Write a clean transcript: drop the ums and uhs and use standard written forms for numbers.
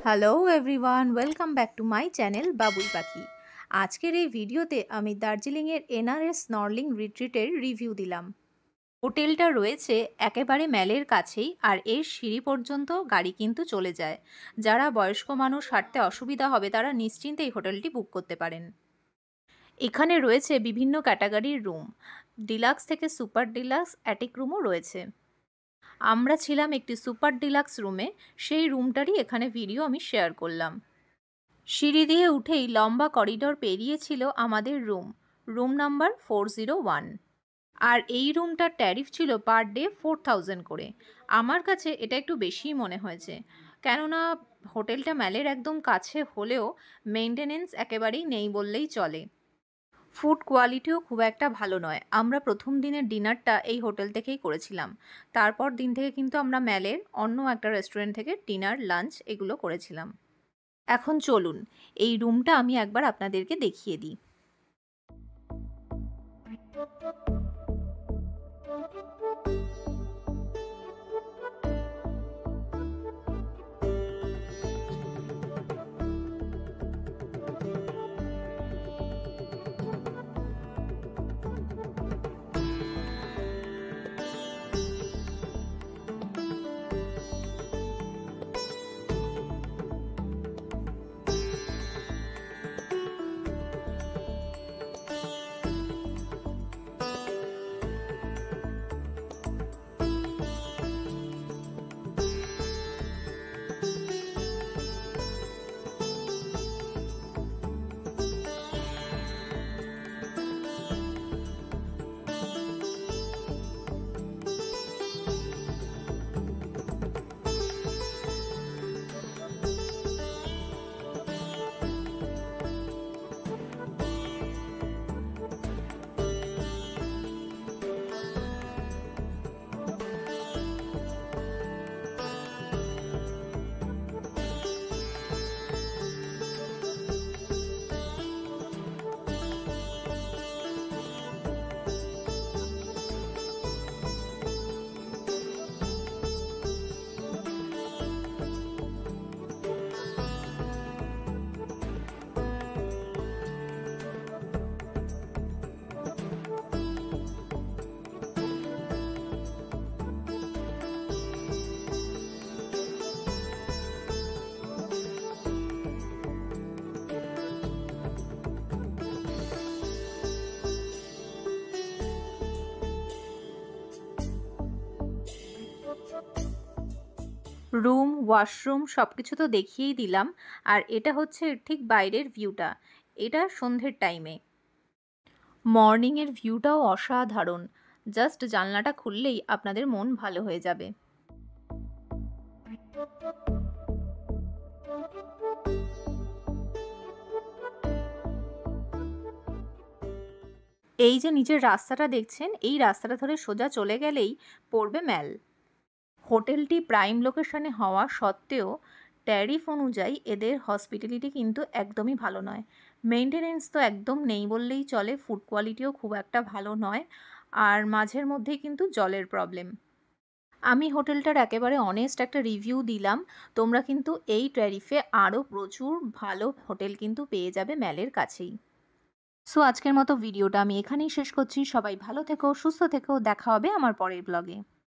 Hello everyone, welcome back to my channel বাবুই পাখি। আজকের এই ভিডিওতে আমি দার্জিলিংয়ের এনআরএস স্নরলিং রিট্রিটের রিভিউ দিলাম। হোটেলটা রয়েছে একেবারে ম্যালের কাছেই, আর এর সিঁড়ি পর্যন্ত গাড়ি কিন্তু চলে যায়। যারা বয়স্ক মানুষ হাঁটতে অসুবিধা হবে তারা নিশ্চিন্তে এই হোটেলটি বুক করতে পারেন। এখানে রয়েছে বিভিন্ন ক্যাটাগরির রুম, ডিলাক্স থেকে সুপার ডিলাক্স, অ্যাটিক রুমও রয়েছে। আমরা ছিলাম একটি সুপার ডিলাক্স রুমে, সেই রুমটারই এখানে ভিডিও আমি শেয়ার করলাম। সিঁড়ি দিয়ে উঠেই লম্বা করিডোর পেরিয়ে ছিল আমাদের রুম নাম্বার 401। আর এই রুমটার ট্যারিফ ছিল পার ডে 4000 করে। আমার কাছে এটা একটু বেশিই মনে হয়েছে, কেননা হোটেলটা ম্যালের একদম কাছে হলেও মেনটেনেন্স একেবারেই নেই বললেই চলে। ফুড কোয়ালিটিও খুব একটা ভালো নয়। আমরা প্রথম দিনের ডিনারটা এই হোটেল থেকেই করেছিলাম, তারপর দিন থেকে কিন্তু আমরা ম্যালের অন্য একটা রেস্টুরেন্ট থেকে ডিনার, লাঞ্চ এগুলো করেছিলাম। এখন চলুন এই রুমটা আমি একবার আপনাদেরকে দেখিয়ে দিই। রুম, ওয়াশরুম সব কিছু তো দেখিয়েই দিলাম। আর এটা হচ্ছে ঠিক বাইরের ভিউটা, এটা সন্ধ্যের টাইমে। মর্নিংয়ের ভিউটাও অসাধারণ, জাস্ট জানলাটা খুললেই আপনাদের মন ভালো হয়ে যাবে। এই যে নিচের রাস্তাটা দেখছেন, এই রাস্তাটা ধরে সোজা চলে গেলেই পড়বে ম্যাল। হোটেলটি প্রাইম লোকেশনে হওয়া সত্ত্বেও ট্যারিফ অনুযায়ী এদের হসপিটালিটি কিন্তু একদমই ভালো নয়। মেনটেনেন্স তো একদম নেই বললেই চলে, ফুড কোয়ালিটিও খুব একটা ভালো নয়, আর মাঝের মধ্যেই কিন্তু জলের প্রবলেম। আমি হোটেলটার একেবারে অনেস্ট একটা রিভিউ দিলাম। তোমরা কিন্তু এই ট্যারিফে আরও প্রচুর ভালো হোটেল কিন্তু পেয়ে যাবে ম্যালের কাছেই। সো আজকের মতো ভিডিওটা আমি এখানেই শেষ করছি। সবাই ভালো থেকো, সুস্থ থেকো, দেখা হবে আমার পরের ব্লগে।